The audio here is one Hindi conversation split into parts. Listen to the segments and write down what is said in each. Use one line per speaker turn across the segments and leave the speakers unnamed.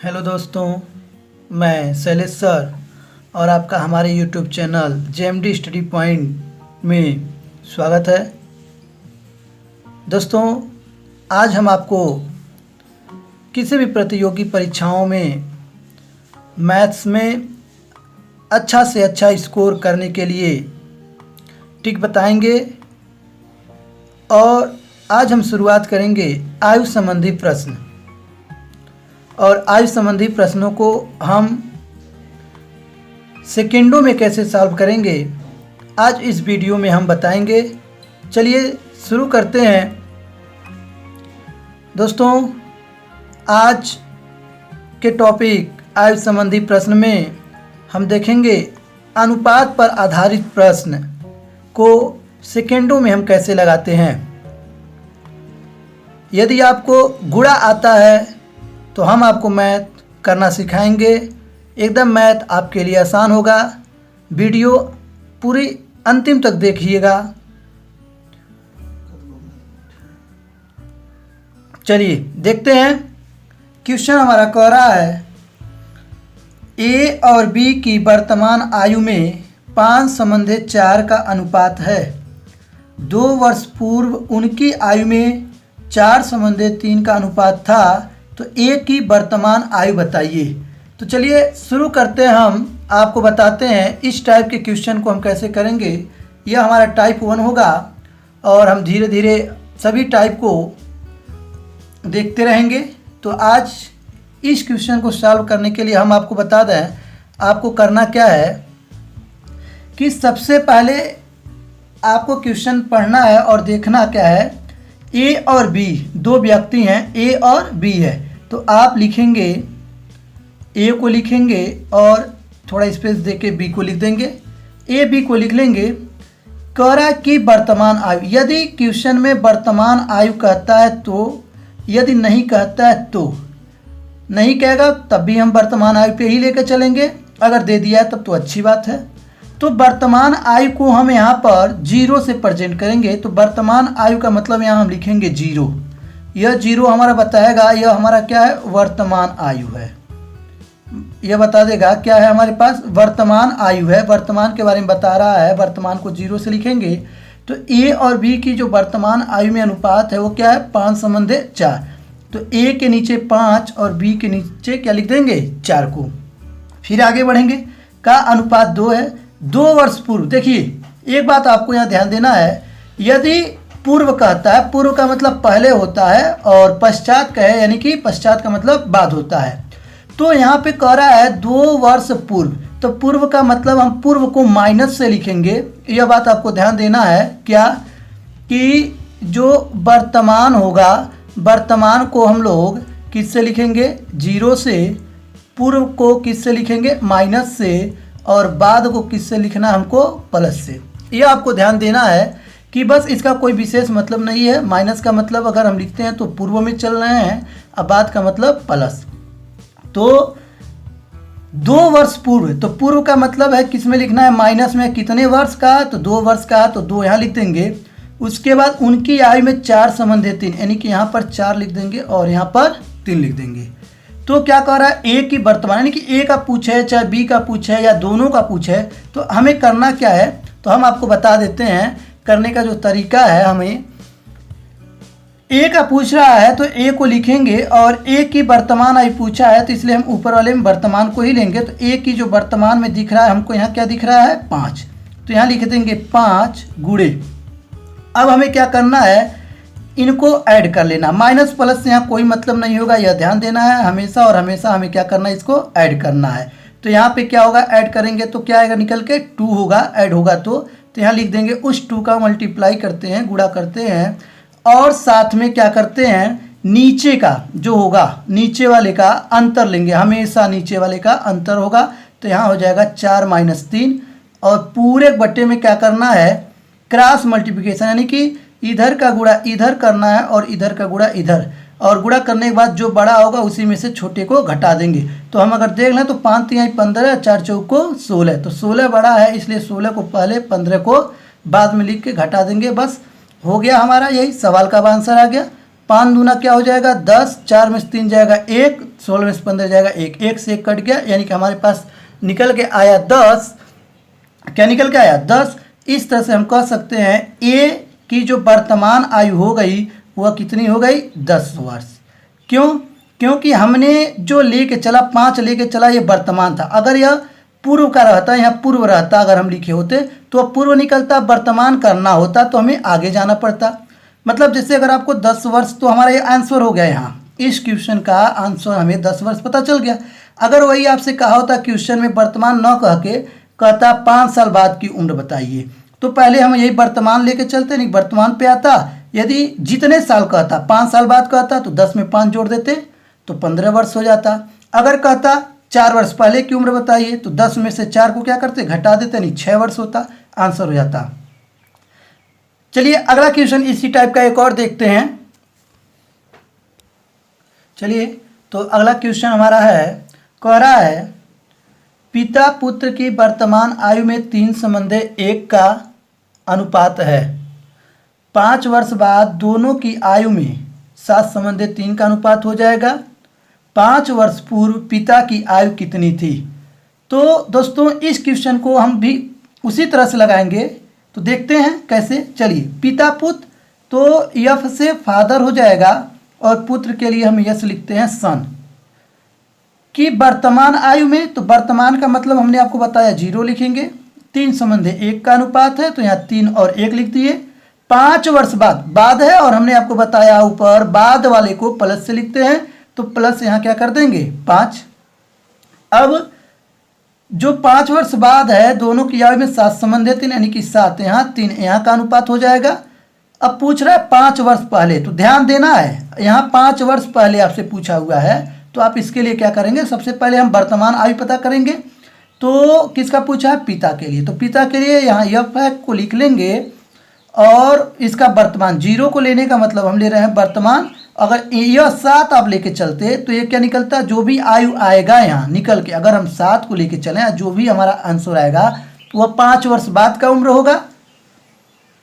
हेलो दोस्तों, मैं शैलेश सर और आपका हमारे YouTube channel JMD study point में स्वागत है। दोस्तों, आज हम आपको किसी भी प्रतियोगी परीक्षाओं में मैथ्स में अच्छा से अच्छा स्कोर करने के लिए ट्रिक बताएंगे और आज हम शुरुआत करेंगे आयु संबंधी प्रश्न। और आयु संबंधी प्रश्नों को हम सेकेंडों में कैसे सॉल्व करेंगे आज इस वीडियो में हम बताएंगे। चलिए शुरू करते हैं। दोस्तों, आज के टॉपिक आयु संबंधी प्रश्न में हम देखेंगे अनुपात पर आधारित प्रश्न को सेकेंडों में हम कैसे लगाते हैं। यदि आपको गुणा आता है तो हम आपको मैथ करना सिखाएंगे। एकदम मैथ आपके लिए आसान होगा। वीडियो पूरी अंतिम तक देखिएगा। चलिए देखते हैं। क्वेश्चन हमारा कह रहा है ए और बी की वर्तमान आयु में 5:4 का अनुपात है। 2 वर्ष पूर्व उनकी आयु में 4:3 का अनुपात था, तो ए की वर्तमान आयु बताइए। तो चलिए शुरू करते हैं। हम आपको बताते हैं इस टाइप के क्वेश्चन को हम कैसे करेंगे। यह हमारा टाइप 1 होगा और हम धीरे धीरे सभी टाइप को देखते रहेंगे। तो आज इस क्वेश्चन को सॉल्व करने के लिए हम आपको बता दें आपको करना क्या है कि सबसे पहले आपको क्वेश्चन पढ़ना है और देखना क्या है। ए और बी दो व्यक्ति हैं, ए और बी है। तो आप लिखेंगे ए को लिखेंगे और थोड़ा स्पेस देके बी को लिख देंगे। ए बी को लिख लेंगे। कह रहा है कि वर्तमान आयु, यदि क्वेश्चन में वर्तमान आयु कहता है तो, यदि नहीं कहता है तो, नहीं कहेगा तब भी हम वर्तमान आयु पे ही लेकर चलेंगे। अगर दे दिया है तब तो अच्छी बात है। तो वर्तमान आयु को हम यहाँ पर 0 से प्रेजेंट करेंगे। तो वर्तमान आयु का मतलब यहाँ हम लिखेंगे 0। यह 0 हमारा बताएगा यह हमारा क्या है, वर्तमान आयु है। यह बता देगा क्या है हमारे पास, वर्तमान आयु है। वर्तमान के बारे में बता रहा है, वर्तमान को 0 से लिखेंगे। तो ए और बी की जो वर्तमान आयु में अनुपात है वो क्या है, 5:4। तो ए के नीचे 5 और बी के नीचे क्या लिख देंगे, 4 को। फिर आगे बढ़ेंगे। का अनुपात 2 है। 2 वर्ष पूर्व, देखिए एक बात आपको यहाँ ध्यान देना है। यदि पूर्व कहता है, पूर्व का मतलब पहले होता है, और पश्चात कहे यानी कि पश्चात का मतलब बाद होता है। तो यहाँ पे कह रहा है 2 वर्ष पूर्व, तो पूर्व का मतलब हम पूर्व को माइनस से लिखेंगे। यह बात आपको ध्यान देना है क्या, कि जो वर्तमान होगा, वर्तमान को हम लोग किससे लिखेंगे, 0 से, पूर्व को किससे लिखेंगे, माइनस से, और बाद को किससे लिखना हमको, प्लस से। यह आपको ध्यान देना है कि बस इसका कोई विशेष मतलब नहीं है। माइनस का मतलब अगर हम लिखते हैं तो पूर्व में चल रहे हैं, अब बाद का मतलब प्लस। तो 2 वर्ष पूर्व, तो पूर्व का मतलब है किस में लिखना है, माइनस में। कितने वर्ष का, तो 2 वर्ष का, तो 2 यहाँ लिख देंगे। उसके बाद उनकी आयु में 4:3 यानी कि यहाँ पर 4 लिख देंगे और यहाँ पर 3 लिख देंगे। तो क्या कह रहा है, ए की वर्तमान, यानी कि ए का पूछे चाहे बी का पूछे या दोनों का पूछे, तो हमें करना क्या है, तो हम आपको बता देते हैं करने का जो तरीका है। हमें ए का पूछ रहा है तो ए को लिखेंगे, और ए की वर्तमान आयु पूछा है तो इसलिए हम ऊपर वाले में वर्तमान को ही लेंगे। तो ए की जो वर्तमान में दिख रहा है हमको, यहाँ क्या दिख रहा है, 5, तो यहाँ लिख देंगे 5 गुणे। अब हमें क्या करना है, इनको ऐड कर लेना। माइनस प्लस से यहाँ कोई मतलब नहीं होगा, यह ध्यान देना है हमेशा। और हमेशा हमें क्या करना है, इसको ऐड करना है। तो यहाँ पे क्या होगा, ऐड करेंगे तो क्या आएगा निकल के, 2 होगा। ऐड होगा तो यहाँ लिख देंगे उस 2 का मल्टीप्लाई करते हैं, गुणा करते हैं, और साथ में क्या करते हैं, नीचे का जो होगा, नीचे वाले का अंतर लेंगे। हमेशा नीचे वाले का अंतर होगा। तो यहाँ हो जाएगा 4 - 3, और पूरे बट्टे में क्या करना है, क्रॉस मल्टीप्लिकेशन, यानी कि इधर का गुणा इधर करना है और इधर का गुणा इधर, और गुणा करने के बाद जो बड़ा होगा उसी में से छोटे को घटा देंगे। तो हम अगर देख लें तो 5 × 15, 4 × 4 16, तो 16 बड़ा है इसलिए 16 को पहले, 15 को बाद में लिख के घटा देंगे। बस हो गया हमारा, यही सवाल का आंसर आ गया। 5 दूना क्या हो जाएगा 10, 4 में से 3 जाएगा 1, 16 में से 15 जाएगा 1, 1 से 1 कट गया, यानी कि हमारे पास निकल के आया 10। क्या निकल के आया 10। इस तरह से हम कह सकते हैं ए की जो वर्तमान आयु हो गई वह कितनी हो गई 10 वर्ष। क्यों? क्योंकि हमने जो लेके चला 5 लेके चला ये वर्तमान था। अगर यह पूर्व का रहता, यहाँ पूर्व रहता अगर हम लिखे होते तो पूर्व निकलता, वर्तमान करना होता तो हमें आगे जाना पड़ता। मतलब जैसे अगर आपको 10 वर्ष, तो हमारा ये आंसर हो गया, यहाँ इस क्वेश्चन का आंसर हमें 10 वर्ष पता चल गया। अगर वही आपसे कहा होता क्वेश्चन में वर्तमान न कह के कहता 5 साल बाद की उम्र बताइए, तो पहले हम यही वर्तमान लेके चलते, नहीं वर्तमान पे आता। यदि जितने साल कहता 5 साल बाद कहता तो 10 में 5 जोड़ देते तो 15 वर्ष हो जाता। अगर कहता 4 वर्ष पहले की उम्र बताइए तो 10 में से 4 को क्या करते घटा देते, नहीं 6 वर्ष होता, आंसर हो जाता। चलिए अगला क्वेश्चन इसी टाइप का एक और देखते हैं। चलिए तो अगला क्वेश्चन हमारा है, कह रहा है पिता पुत्र की वर्तमान आयु में 3:1 का अनुपात है। 5 वर्ष बाद दोनों की आयु में 7:3 का अनुपात हो जाएगा। 5 वर्ष पूर्व पिता की आयु कितनी थी? तो दोस्तों इस क्वेश्चन को हम भी उसी तरह से लगाएंगे, तो देखते हैं कैसे। चलिए पिता पुत्र, तो यफ से फादर हो जाएगा और पुत्र के लिए हम यस लिखते हैं सन। कि वर्तमान आयु में, तो वर्तमान का मतलब हमने आपको बताया 0 लिखेंगे। 3:1 का अनुपात है तो यहाँ 3 और 1 लिख दिए। 5 वर्ष बाद है और हमने आपको बताया ऊपर बाद वाले को प्लस से लिखते हैं, तो प्लस यहाँ क्या कर देंगे 5। अब जो 5 वर्ष बाद है दोनों की आयु में 7:3 यानी कि 7 यहाँ 3 यहाँ का अनुपात हो जाएगा। अब पूछ रहा है 5 वर्ष पहले, तो ध्यान देना है यहाँ 5 वर्ष पहले आपसे पूछा हुआ है, तो आप इसके लिए क्या करेंगे, सबसे पहले हम वर्तमान आयु पता करेंगे। तो किसका पूछा है, पिता के लिए, तो पिता के लिए यहाँ यफ को लिख लेंगे और इसका वर्तमान 0 को लेने का मतलब हम ले रहे हैं वर्तमान। अगर यह 7 आप लेके चलते तो ये क्या निकलता, जो भी आयु आएगा यहाँ निकल के, अगर हम 7 को लेके चलें जो भी हमारा आंसर आएगा वह 5 वर्ष बाद का उम्र होगा,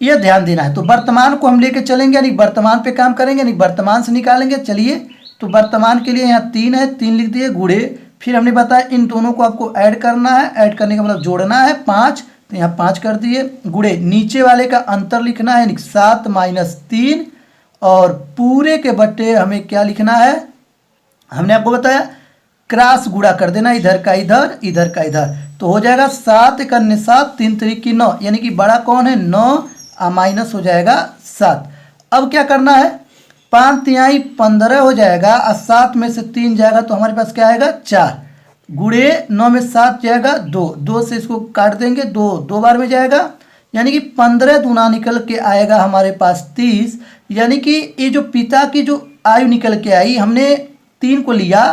यह ध्यान देना है। तो वर्तमान को हम लेके चलेंगे यानी वर्तमान पे काम करेंगे, यानी वर्तमान से निकालेंगे। चलिए तो वर्तमान के लिए यहाँ 3 है, 3 लिख दिए गुणे, फिर हमने बताया इन दोनों को आपको ऐड करना है, ऐड करने का मतलब जोड़ना है 5, तो यहाँ 5 कर दिए गुणे, नीचे वाले का अंतर लिखना है 7 - 3 और पूरे के बट्टे हमें क्या लिखना है, हमने आपको बताया क्रॉस गुणा कर देना, इधर का इधर इधर का इधर, तो हो जाएगा 7 × 7 3 × 9, यानी कि बड़ा कौन है 9 माइनस हो जाएगा 7। अब क्या करना है 5 तिहाई 15 हो जाएगा और 7 में से 3 जाएगा तो हमारे पास क्या आएगा 4 गुणे 9 में 7 जाएगा 2 से इसको काट देंगे, 2 बार में जाएगा, यानी कि 15 दूना निकल के आएगा हमारे पास 30। यानी कि ये जो पिता की जो आयु निकल के आई, हमने 3 को लिया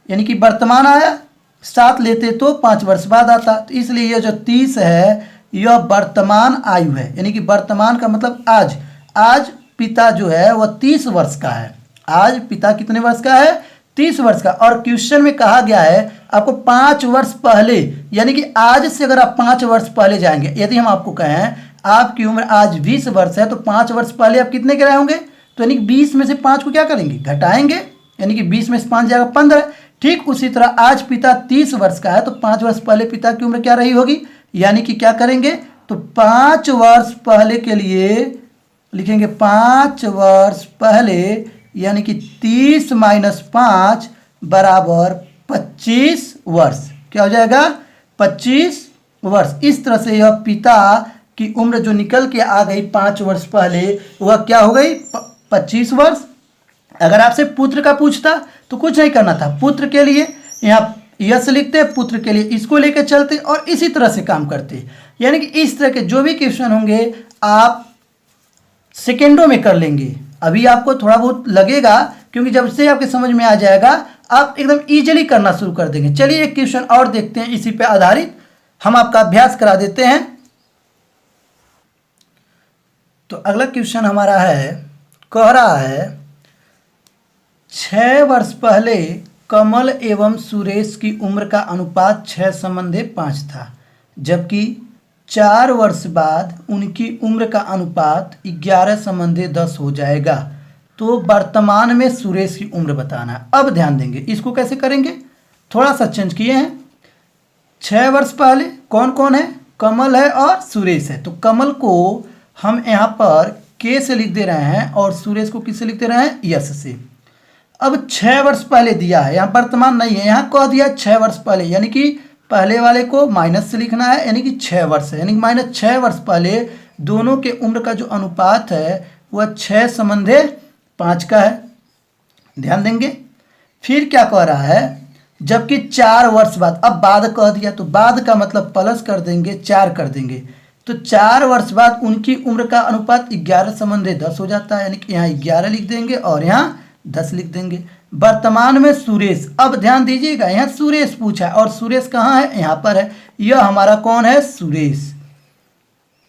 यानी कि वर्तमान आया, 7 लेते तो 5 वर्ष बाद आता, तो इसलिए यह जो 30 है यह वर्तमान आयु है, यानी कि वर्तमान का मतलब आज पिता जो है वह 30 वर्ष का है। आज पिता कितने वर्ष का है 30 वर्ष का। और क्वेश्चन में कहा गया है आपको 5 वर्ष पहले, यानी कि आज से अगर आप 5 वर्ष पहले जाएंगे, यदि हम आपको कहें आपकी उम्र आज 20 वर्ष है तो 5 वर्ष पहले आप कितने के रहे होंगे, तो यानी कि 20 में से 5 को क्या करेंगे घटाएंगे, यानी कि 20 में से 5 जाएगा 15। ठीक उसी तरह आज पिता 30 वर्ष का है तो 5 वर्ष पहले पिता की उम्र क्या रही होगी, यानी कि क्या करेंगे तो 5 वर्ष पहले के लिए लिखेंगे 5 वर्ष पहले, यानी कि 30 - 5 बराबर 25 वर्ष, क्या हो जाएगा 25 वर्ष। इस तरह से यह पिता की उम्र जो निकल के आ गई 5 वर्ष पहले वह क्या हो गई 25 वर्ष। अगर आपसे पुत्र का पूछता तो कुछ नहीं करना था, पुत्र के लिए यहाँ यस लिखते, पुत्र के लिए इसको लेकर चलते और इसी तरह से काम करते। यानी कि इस तरह के जो भी क्वेश्चन होंगे आप सेकेंडों में कर लेंगे। अभी आपको थोड़ा बहुत लगेगा क्योंकि जब से आपके समझ में आ जाएगा आप एकदम इजीली करना शुरू कर देंगे। चलिए एक क्वेश्चन और देखते हैं, इसी पे आधारित हम आपका अभ्यास करा देते हैं। तो अगला क्वेश्चन हमारा है, कह रहा है 6 वर्ष पहले कमल एवं सुरेश की उम्र का अनुपात 6:5 था, जबकि 4 वर्ष बाद उनकी उम्र का अनुपात 11:10 हो जाएगा। तो वर्तमान में सुरेश की उम्र बताना है। अब ध्यान देंगे, इसको कैसे करेंगे, थोड़ा सा चेंज किए हैं। 6 वर्ष पहले कौन कौन है, कमल है और सुरेश है। तो कमल को हम यहाँ पर के से लिख दे रहे हैं और सुरेश को किससे लिख दे रहे हैं, यस से। अब 6 वर्ष पहले दिया है, यहाँ वर्तमान नहीं है, यहाँ कह दिया 6 वर्ष पहले, यानी कि पहले वाले को माइनस से लिखना है, यानी कि 6 वर्ष है, यानी कि माइनस 6 वर्ष पहले दोनों के उम्र का जो अनुपात है वह 6:5 का है। ध्यान देंगे। फिर क्या कह रहा है, जबकि 4 वर्ष बाद, अब बाद कह दिया तो बाद का मतलब प्लस कर देंगे, 4 कर देंगे, तो 4 वर्ष बाद उनकी उम्र का अनुपात 11:10 हो जाता है, यानी कि यहाँ 11 लिख देंगे और यहाँ 10 लिख देंगे। वर्तमान में सुरेश, अब ध्यान दीजिएगा, यहाँ सुरेश पूछा है और सुरेश कहाँ है, यहाँ पर है। यह हमारा कौन है, सुरेश,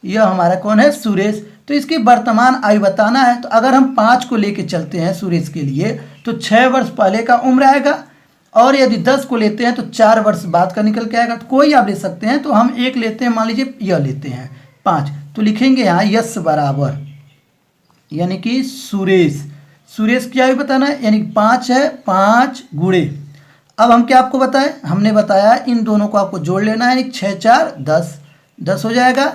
यह हमारा कौन है, सुरेश। तो इसकी वर्तमान आयु बताना है। तो अगर हम 5 को लेके चलते हैं सुरेश के लिए तो 6 वर्ष पहले का उम्र आएगा, और यदि 10 को लेते हैं तो 4 वर्ष बाद का निकल के आएगा। तो कोई आप ले सकते हैं, तो हम एक लेते हैं, मान लीजिए यह लेते हैं 5, तो लिखेंगे यहाँ यस बराबर, यानी कि सुरेश की आयु बताना है, यानी 5 है, 5 गुणे, अब हम क्या आपको बताएं, हमने बताया इन दोनों को आपको जोड़ लेना है, यानी 6 4 10, 10 हो जाएगा।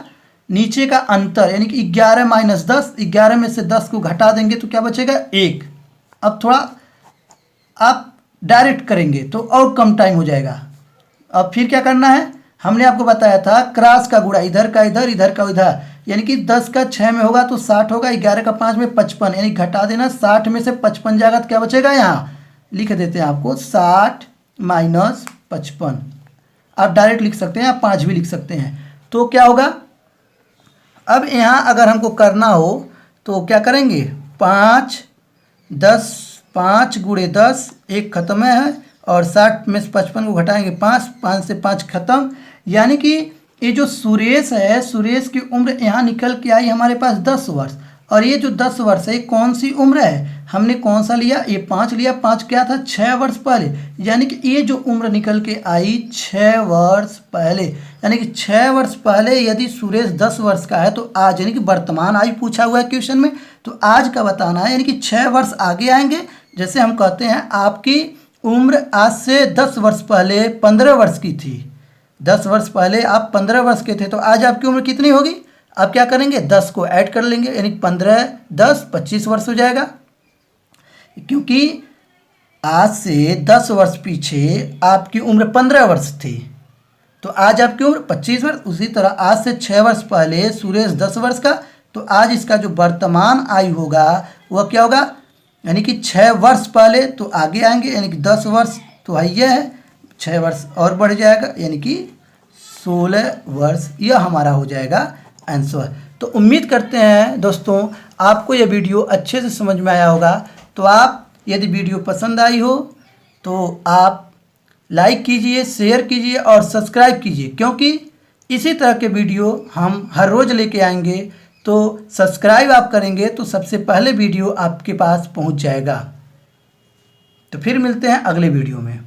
नीचे का अंतर यानी कि 11 माइनस 10, 11 में से 10 को घटा देंगे तो क्या बचेगा, 1। अब थोड़ा आप डायरेक्ट करेंगे तो और कम टाइम हो जाएगा। अब फिर क्या करना है, हमने आपको बताया था क्रॉस का गुणा, इधर का इधर, इधर का इधर, यानी कि 10 का 6 में होगा तो 60 होगा, 11 का 5 में 55, यानी घटा देना, 60 में से 55 जाएगा तो क्या बचेगा, यहाँ लिख देते हैं आपको 60 माइनस 55। आप डायरेक्ट लिख सकते हैं, आप 5 भी लिख सकते हैं। तो क्या होगा, अब यहाँ अगर हमको करना हो तो क्या करेंगे, 5 10, 5 गुणे 10, 1 खत्म है, और 60 में से 55 को घटाएंगे 5, 5 से 5 खत्म, यानी कि ये जो सुरेश है, सुरेश की उम्र यहाँ निकल के आई हमारे पास 10 वर्ष, और ये जो 10 वर्ष है ये कौन सी उम्र है, हमने कौन सा लिया, ये 5 लिया, 5 क्या था, 6 वर्ष पहले, यानी कि ये जो उम्र निकल के आई 6 वर्ष पहले, यानी कि 6 वर्ष पहले यदि सुरेश 10 वर्ष का है तो आज, यानी कि वर्तमान आयु पूछा हुआ है क्वेश्चन में, तो आज का बताना है, यानी कि 6 वर्ष आगे आएंगे। जैसे हम कहते हैं आपकी उम्र आज से 10 वर्ष पहले 15 वर्ष की थी, 10 वर्ष पहले आप 15 वर्ष के थे, तो आज आपकी उम्र कितनी होगी, आप क्या करेंगे, 10 को ऐड कर लेंगे, यानी 15 10 25 वर्ष हो जाएगा, क्योंकि आज से 10 वर्ष पीछे आपकी उम्र 15 वर्ष थी, तो आज आपकी उम्र 25 वर्ष। उसी तरह आज से 6 वर्ष पहले सुरेश 10 वर्ष का, तो आज इसका जो वर्तमान आयु होगा वह क्या होगा, यानी कि 6 वर्ष पहले तो आगे आएंगे, यानी कि 10 वर्ष तो आइए है, 6 वर्ष और बढ़ जाएगा, यानी कि 16 वर्ष, यह हमारा हो जाएगा आंसर। तो उम्मीद करते हैं दोस्तों आपको यह वीडियो अच्छे से समझ में आया होगा। तो आप यदि वीडियो पसंद आई हो तो आप लाइक कीजिए, शेयर कीजिए और सब्सक्राइब कीजिए, क्योंकि इसी तरह के वीडियो हम हर रोज़ लेके आएंगे। तो सब्सक्राइब आप करेंगे तो सबसे पहले वीडियो आपके पास पहुंच जाएगा। तो फिर मिलते हैं अगले वीडियो में।